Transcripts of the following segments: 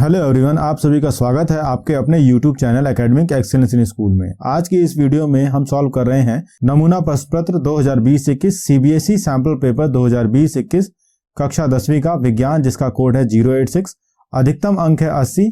Hello everyone, आप सभी का स्वागत है आपके अपने YouTube channel academic excellence in school में। आज की इस वीडियो में हम सॉल्व कर रहे हैं नमूना प्रश्न पत्र 2020-21 सीबीएसई सैंपल पेपर 2020-21 कक्षा 10वीं का विज्ञान, जिसका कोड है 086। अधिकतम अंक है 80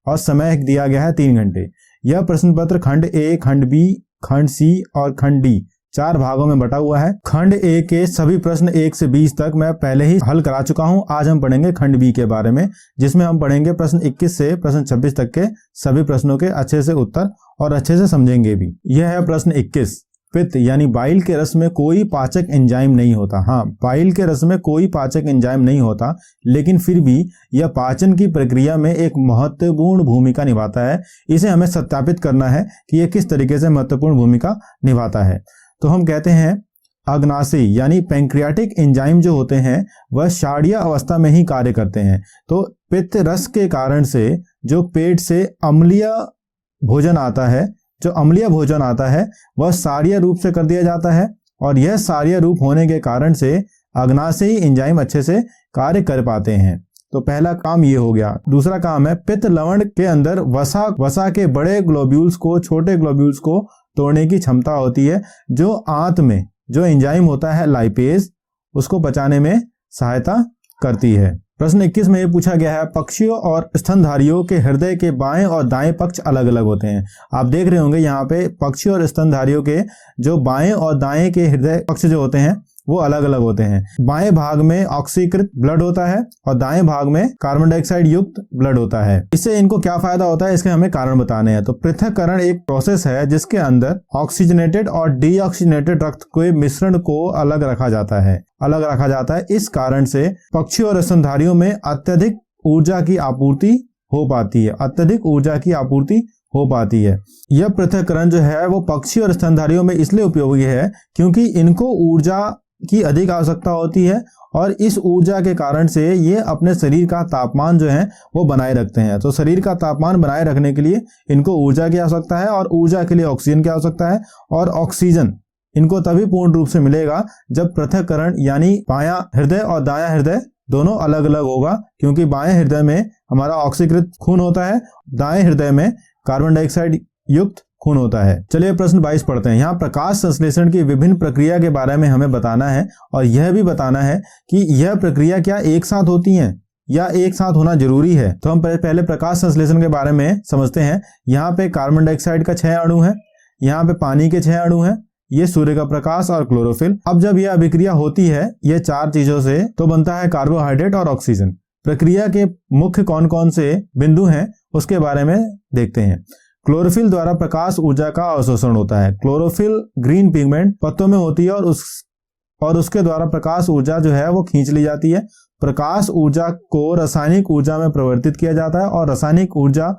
और समय दिया गया है 3 घंटे। यह प्रश्न पत्र खंड ए, खंड बी, खंड सी और खंड डी 4 भागों में बटा हुआ है। खंड ए के सभी प्रश्न 1 से 20 तक मैं पहले ही हल करा चुका हूं। आज हम पढ़ेंगे खंड बी के बारे में, जिसमें हम पढ़ेंगे प्रश्न 21 से प्रश्न 26 तक के सभी प्रश्नों के अच्छे से उत्तर और अच्छे से समझेंगे भी। यह है प्रश्न 21। पित्त यानी बाइल के रस में कोई पाचक एंजाइम नहीं होता। हाँ, बाइल के रस में कोई पाचक एंजाइम नहीं होता, लेकिन फिर भी यह पाचन की प्रक्रिया में एक महत्वपूर्ण भूमिका निभाता है। इसे हमें सत्यापित करना है कि यह किस तरीके से महत्वपूर्ण भूमिका निभाता है। तो हम कहते हैं अग्नाशयी यानी पैंक्रियाटिक एंजाइम जो होते हैं वह क्षारीय अवस्था में ही कार्य करते हैं। तो पित्त रस के कारण से जो पेट से अम्लीय भोजन आता है, वह क्षारीय रूप से कर दिया जाता है, और यह क्षारीय रूप होने के कारण से अग्नाशयी एंजाइम अच्छे से कार्य कर पाते हैं। तो पहला काम ये हो गया। दूसरा काम है पित्त लवण के अंदर वसा के बड़े ग्लोब्यूल्स को, छोटे ग्लोब्यूल्स को तोड़ने की क्षमता होती है, जो आंत में जो एंजाइम होता है लाइपेज, उसको पचाने में सहायता करती है। प्रश्न 21 में ये पूछा गया है पक्षियों और स्तनधारियों के हृदय के बाएं और दाएं पक्ष अलग अलग होते हैं। आप देख रहे होंगे यहाँ पे पक्षी और स्तनधारियों के जो बाएं और दाएं के हृदय पक्ष जो होते हैं वो अलग अलग होते हैं। बाएं भाग में ऑक्सीकृत ब्लड होता है और दाएं भाग में कार्बन डाइऑक्साइड युक्त ब्लड होता है। इससे इनको क्या फायदा होता है, इसके हमें कारण बताने हैं। तो पृथक्करण एक प्रोसेस है जिसके अंदर ऑक्सीजनेटेड और डीऑक्सीजनेटेड रक्त के मिश्रण को अलग रखा जाता है। इस कारण से पक्षी और स्तनधारियों में अत्यधिक ऊर्जा की आपूर्ति हो पाती है। यह पृथक्करण जो है वो पक्षी और स्तनधारियों में इसलिए उपयोगी है क्योंकि इनको ऊर्जा की अधिक आवश्यकता होती है, और इस ऊर्जा के कारण से ये अपने शरीर का तापमान जो है वो बनाए रखते हैं। तो शरीर का तापमान बनाए रखने के लिए इनको ऊर्जा की आवश्यकता है, और ऊर्जा के लिए ऑक्सीजन की आवश्यकता है, और ऑक्सीजन इनको तभी पूर्ण रूप से मिलेगा जब पृथक्करण यानी बायां हृदय और दायां हृदय दोनों अलग अलग होगा, क्योंकि बाएं हृदय में हमारा ऑक्सीकृत खून होता है, दाएं हृदय में कार्बन डाइऑक्साइड युक्त खून होता है। चलिए प्रश्न 22 पढ़ते हैं। यहाँ प्रकाश संश्लेषण की विभिन्न प्रक्रिया के बारे में हमें बताना है, और यह भी बताना है कि यह प्रक्रिया क्या एक साथ होती है या एक साथ होना जरूरी है। तो हम पहले प्रकाश संश्लेषण के बारे में समझते हैं। यहाँ पे कार्बन डाइऑक्साइड का 6 अणु है, यहाँ पे पानी के 6 अणु है, ये सूर्य का प्रकाश और क्लोरोफिल। अब जब यह अभिक्रिया होती है ये 4 चीजों से, तो बनता है कार्बोहाइड्रेट और ऑक्सीजन। प्रक्रिया के मुख्य कौन कौन से बिंदु हैं उसके बारे में देखते हैं। क्लोरोफिल द्वारा प्रकाश ऊर्जा का अवशोषण होता है। क्लोरोफिल ग्रीन पिगमेंट पत्तों में होती है, और उसके द्वारा प्रकाश ऊर्जा जो है वो खींच ली जाती है। प्रकाश ऊर्जा को रासायनिक ऊर्जा में परिवर्तित किया जाता है, और रासायनिक ऊर्जा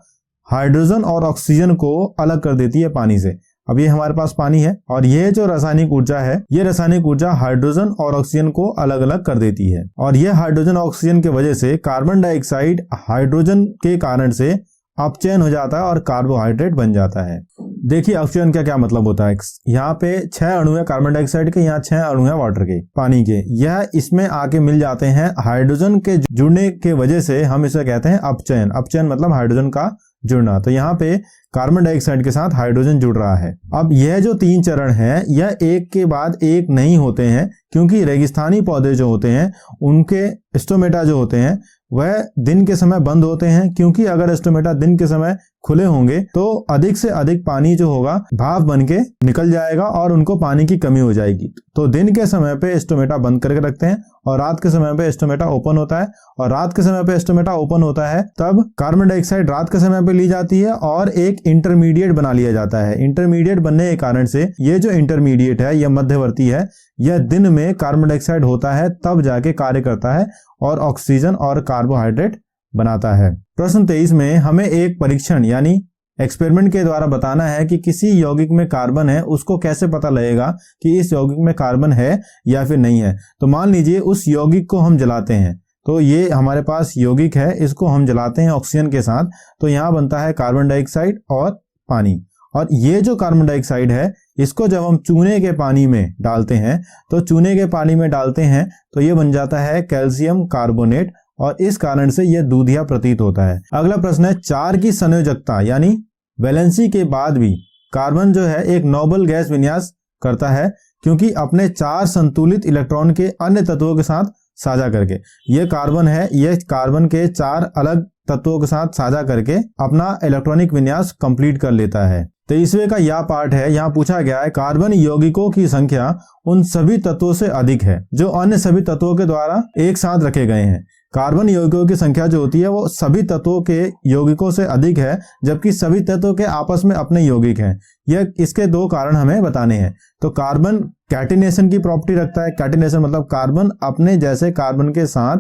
हाइड्रोजन और ऑक्सीजन को अलग कर देती है पानी से। अब ये हमारे पास पानी है, और ये जो रासायनिक ऊर्जा है, ये रासायनिक ऊर्जा हाइड्रोजन और ऑक्सीजन को अलग अलग कर देती है, और ये हाइड्रोजन और ऑक्सीजन की वजह से कार्बन डाइऑक्साइड हाइड्रोजन के कारण से अपचयन हो जाता है और कार्बोहाइड्रेट बन जाता है। देखिए अपचयन का क्या मतलब होता है। यहाँ पे 6 अणु है कार्बन डाइऑक्साइड के, यहाँ 6 अणु है वाटर के, पानी के। यह इसमें आके मिल जाते हैं। हाइड्रोजन के जुड़ने के वजह से हम इसे कहते हैं अपचयन। अपचयन मतलब हाइड्रोजन का जुड़ना। तो यहाँ पे कार्बन डाइऑक्साइड के साथ हाइड्रोजन जुड़ रहा है। अब यह जो 3 चरण है यह एक के बाद एक नहीं होते हैं, क्योंकि रेगिस्तानी पौधे जो होते हैं उनके स्टोमेटा जो होते हैं वह दिन के समय बंद होते हैं, क्योंकि अगर स्टोमेटा दिन के समय खुले होंगे तो अधिक से अधिक पानी जो होगा भाप बन के निकल जाएगा और उनको पानी की कमी हो जाएगी। तो दिन के समय पे स्टोमेटा बंद करके रखते हैं, और रात के समय पे स्टोमेटा ओपन होता है, और रात के समय पे स्टोमेटा ओपन होता है तब कार्बन डाइऑक्साइड रात के समय पे ली जाती है और एक इंटरमीडिएट बना लिया जाता है। इंटरमीडिएट बनने के कारण से ये जो इंटरमीडिएट है, यह मध्यवर्ती है, यह दिन में कार्बन डाइऑक्साइड होता है तब जाके कार्य करता है और ऑक्सीजन और कार्बोहाइड्रेट बनाता है। प्रश्न 23 में हमें एक परीक्षण यानी एक्सपेरिमेंट के द्वारा बताना है कि किसी यौगिक में कार्बन है, उसको कैसे पता लगेगा कि इस यौगिक में कार्बन है या फिर नहीं है। तो मान लीजिए उस यौगिक को हम जलाते हैं, तो ये हमारे पास यौगिक है, इसको हम जलाते हैं ऑक्सीजन के साथ, तो यहाँ बनता है कार्बन डाइऑक्साइड और पानी। और ये जो कार्बन डाइऑक्साइड है इसको जब हम चूने के पानी में डालते हैं, तो चूने के पानी में डालते हैं तो ये बन जाता है कैल्शियम कार्बोनेट, और इस कारण से यह दूधिया प्रतीत होता है। अगला प्रश्न है, 4 की संयोजकता यानी वैलेंसी के बाद भी कार्बन जो है एक नोबल गैस विन्यास करता है, क्योंकि अपने 4 संतुलित इलेक्ट्रॉन के अन्य तत्वों के साथ साझा करके। यह कार्बन है, यह कार्बन के 4 अलग तत्वों के साथ साझा करके अपना इलेक्ट्रॉनिक विन्यास कंप्लीट कर लेता है। 23वें का यह पार्ट है, यहाँ पूछा गया है कार्बन यौगिकों की संख्या उन सभी तत्वों से अधिक है जो अन्य सभी तत्वों के द्वारा एक साथ रखे गए हैं। कार्बन यौगिकों की संख्या जो होती है वो सभी तत्वों के यौगिकों से अधिक है, जबकि सभी तत्वों के आपस में अपने यौगिक हैं। यह इसके 2 कारण हमें बताने हैं। तो कार्बन कैटिनेशन की प्रॉपर्टी रखता है। कैटिनेशन मतलब कार्बन अपने जैसे कार्बन के साथ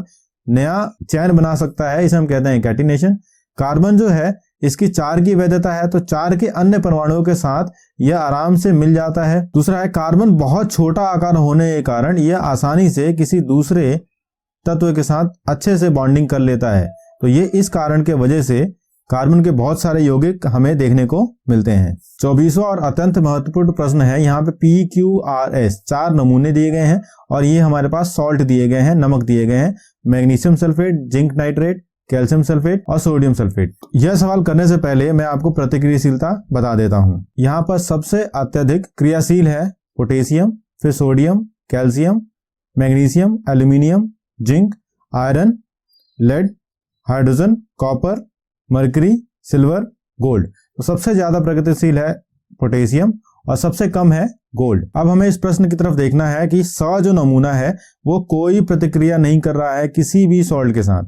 नया चैन बना सकता है, इसे हम कहते हैं कैटिनेशन। कार्बन जो है इसकी 4 की वैधता है, तो 4 के अन्य परमाणुओं के साथ यह आराम से मिल जाता है। दूसरा है, कार्बन बहुत छोटा आकार होने के कारण यह आसानी से किसी दूसरे तत्व के साथ अच्छे से बॉन्डिंग कर लेता है। तो ये इस कारण के वजह से कार्बन के बहुत सारे यौगिक हमें देखने को मिलते हैं। 24वां और अत्यंत महत्वपूर्ण प्रश्न है, यहाँ पे PQRS 4 नमूने दिए गए हैं और ये हमारे पास सॉल्ट दिए गए हैं, नमक दिए गए हैं, magnesium sulphate, zinc nitrate, calcium sulphate और सोडियम सल्फेट। यह सवाल करने से पहले मैं आपको प्रतिक्रियाशीलता बता देता हूं। यहाँ पर सबसे अत्यधिक क्रियाशील है पोटेशियम, फिर sodium, calcium, magnesium, aluminium, zinc, iron, lead, hydrogen, copper, mercury, silver, gold. तो सबसे ज्यादा प्रगतिशील है पोटेशियम और सबसे कम है गोल्ड। अब हमें इस प्रश्न की तरफ देखना है कि 100 जो नमूना है वो कोई प्रतिक्रिया नहीं कर रहा है किसी भी सॉल्ट के साथ।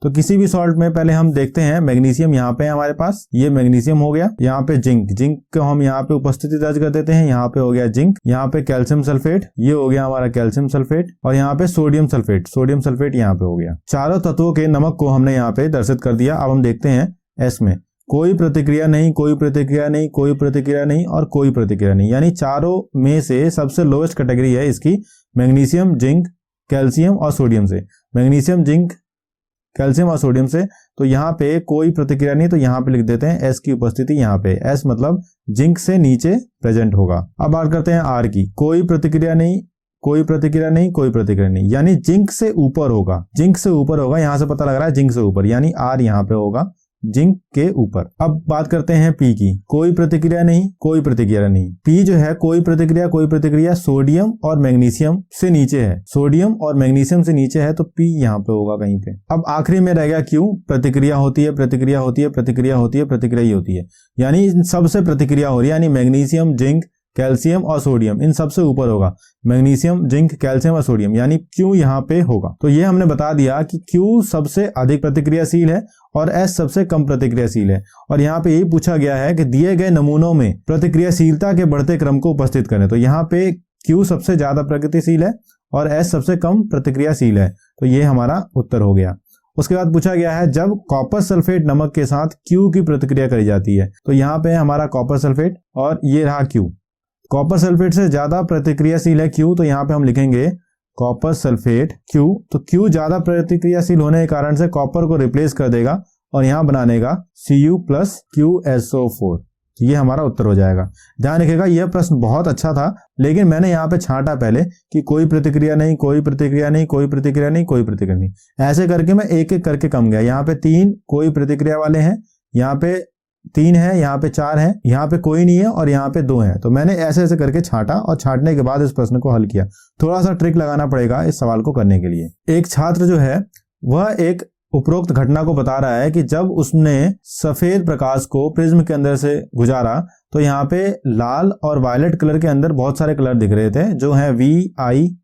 तो किसी भी सॉल्ट में पहले हम देखते हैं मैग्नीशियम यहाँ पे है हमारे पास, ये मैग्नीशियम हो गया। यहाँ पे जिंक, जिंक को हम यहाँ पे उपस्थिति दर्ज कर देते हैं, यहाँ पे हो गया जिंक। यहाँ पे कैल्शियम सल्फेट, ये हो गया हमारा कैल्शियम सल्फेट। और यहाँ पे सोडियम सल्फेट, सोडियम सल्फेट यहाँ पे हो गया। चारों तत्वों के नमक को हमने यहाँ पे दर्शित कर दिया। अब हम देखते हैं एस में कोई प्रतिक्रिया नहीं, कोई प्रतिक्रिया नहीं, कोई प्रतिक्रिया नहीं और कोई प्रतिक्रिया नहीं, यानी चारों में से सबसे लोएस्ट कैटेगरी है इसकी मैग्नीशियम, जिंक, कैल्शियम और सोडियम से। मैग्नीशियम, जिंक, कैल्शियम और सोडियम से। तो यहाँ पे कोई प्रतिक्रिया नहीं, तो यहाँ पे लिख देते हैं एस की उपस्थिति। यहाँ पे एस मतलब जिंक से नीचे प्रेजेंट होगा। अब बात करते हैं आर की, कोई प्रतिक्रिया नहीं, कोई प्रतिक्रिया नहीं, कोई प्रतिक्रिया नहीं, यानी जिंक से ऊपर होगा, जिंक से ऊपर होगा। यहां से पता लग रहा है जिंक से ऊपर, यानी आर यहाँ पे होगा जिंक के ऊपर। अब बात करते हैं पी की, कोई प्रतिक्रिया नहीं, कोई प्रतिक्रिया नहीं। पी जो है कोई प्रतिक्रिया सोडियम और मैग्नीशियम से नीचे है, सोडियम और मैग्नीशियम से नीचे है, तो पी यहाँ पे होगा कहीं पे। अब आखिरी में रह गया क्यू, प्रतिक्रिया होती है, प्रतिक्रिया होती है, प्रतिक्रिया होती है, प्रतिक्रिया ही होती है, यानी इन सबसे प्रतिक्रिया हो रही है, यानी मैग्नीशियम, जिंक, कैल्शियम और सोडियम इन सबसे ऊपर होगा। मैग्नीशियम, जिंक, कैल्शियम और सोडियम, यानी क्यू यहाँ पे होगा। तो ये हमने बता दिया कि क्यू सबसे अधिक प्रतिक्रियाशील है और एस सबसे कम प्रतिक्रियाशील है। और यहाँ पे यही पूछा गया है कि दिए गए नमूनों में प्रतिक्रियाशीलता के बढ़ते क्रम को उपस्थित करें। तो यहाँ पे क्यू सबसे ज्यादा प्रगतिशील है और एस सबसे कम प्रतिक्रियाशील है। तो ये हमारा उत्तर हो गया। उसके बाद पूछा गया है जब कॉपर सल्फेट नमक के साथ क्यू की प्रतिक्रिया करी जाती है। तो यहाँ पे हमारा कॉपर सल्फेट और ये रहा क्यू। कॉपर सल्फेट से ज्यादा प्रतिक्रियाशील है क्यू, तो यहाँ पे हम लिखेंगे कॉपर सल्फेट क्यू। तो क्यू ज्यादा प्रतिक्रियाशील होने के कारण से कॉपर को रिप्लेस कर देगा और यहाँ बनानेगा Cu+QSO4। ये हमारा उत्तर हो जाएगा। ध्यान रखिएगा यह प्रश्न बहुत अच्छा था, लेकिन मैंने यहाँ पे छांटा पहले कि कोई प्रतिक्रिया नहीं, कोई प्रतिक्रिया नहीं, कोई प्रतिक्रिया नहीं, कोई प्रतिक्रिया नहीं, ऐसे करके मैं एक एक करके कम गया। यहाँ पे 3 कोई प्रतिक्रिया वाले हैं, यहाँ पे 3 है, यहाँ पे 4 है, यहाँ पे कोई नहीं है और यहाँ पे 2 है। तो मैंने ऐसे ऐसे करके छांटा और छांटने के बाद इस प्रश्न को हल किया। थोड़ा सा ट्रिक लगाना पड़ेगा इस सवाल को करने के लिए। एक छात्र जो है वह एक उपरोक्त घटना को बता रहा है कि जब उसने सफेद प्रकाश को प्रिज्म के अंदर से गुजारा तो यहाँ पे लाल और वायलेट कलर के अंदर बहुत सारे कलर दिख रहे थे, जो है VIBGYOR,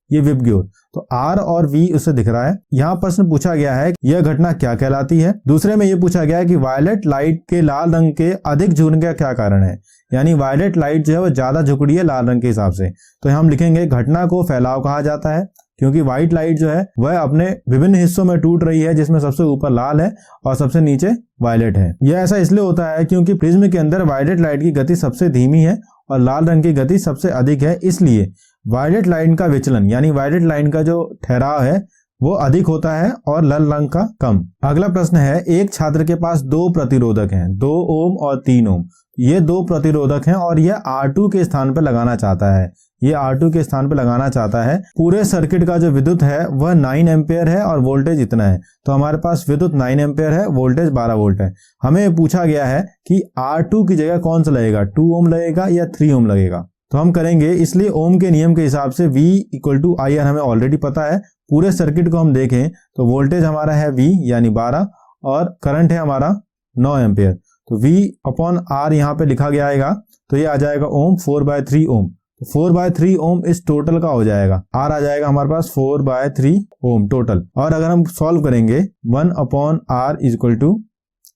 ये विबग्योर। तो R और V उसे दिख रहा है। यहाँ प्रश्न पूछा गया है यह घटना क्या कहलाती है। दूसरे में यह पूछा गया है कि वायलेट लाइट के लाल रंग के अधिक झुकने का क्या कारण है, यानी वायलेट लाइट जो है वो ज्यादा झुक रही है लाल रंग के हिसाब से। तो हम लिखेंगे घटना को फैलाव कहा जाता है, क्योंकि व्हाइट लाइट जो है वह अपने विभिन्न हिस्सों में टूट रही है, जिसमें सबसे ऊपर लाल है और सबसे नीचे वायलेट है। यह ऐसा इसलिए होता है क्योंकि प्रिज्म के अंदर वायलेट लाइट की गति सबसे धीमी है और लाल रंग की गति सबसे अधिक है, इसलिए वायलेट लाइन का विचलन यानी वायलेट लाइन का जो ठहराव है वो अधिक होता है और लाल रंग का कम। अगला प्रश्न है एक छात्र के पास 2 प्रतिरोधक हैं, 2 ओम और 3 ओम। ये 2 प्रतिरोधक हैं और यह R2 के स्थान पर लगाना चाहता है। ये R2 के स्थान पे लगाना चाहता है। पूरे सर्किट का जो विद्युत है वह 9 एम्पियर है और वोल्टेज इतना है। तो हमारे पास विद्युत 9 एम्पियर है, वोल्टेज 12 वोल्ट है। हमें पूछा गया है कि R2 की जगह कौन सा लगेगा, 2 ओम लगेगा या 3 ओम लगेगा। तो हम करेंगे, इसलिए ओम के नियम के हिसाब से V / IR हमें ऑलरेडी पता है। पूरे सर्किट को हम देखें तो वोल्टेज हमारा है V यानी 12 और करंट है हमारा 9 एम्पियर। तो V/R यहाँ पे लिखा गया आएगा, तो ये आ जाएगा ओम 4/3 ओम। तो 4/3 ओम इस टोटल का हो जाएगा। R आ जाएगा हमारे पास 4/3 ओम टोटल। और अगर हम सॉल्व करेंगे 1/R =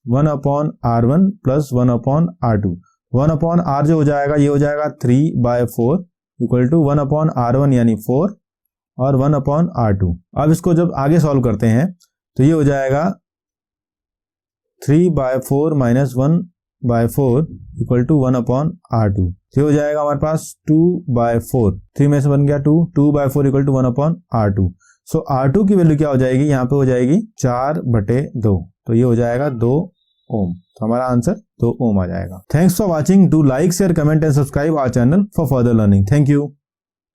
1/R1 + 1/R2। 1/R जो हो जाएगा ये हो जाएगा 3/4 = 1/R1 यानी 4 और 1/R2। अब इसको जब आगे सॉल्व करते हैं तो ये हो जाएगा 3/4 - 1/4 = 1/R2। ये हो जाएगा हमारे पास 2/4। 3 में से बन गया 2, 2/4 = 1/R2। सो R2 की वैल्यू क्या हो जाएगी, यहाँ पे हो जाएगी 4/2। तो ये हो जाएगा 2 ओम। तो हमारा आंसर 2 ओम आ जाएगा। Thanks for watching. Do like, share, comment and subscribe our channel for further learning. Thank you.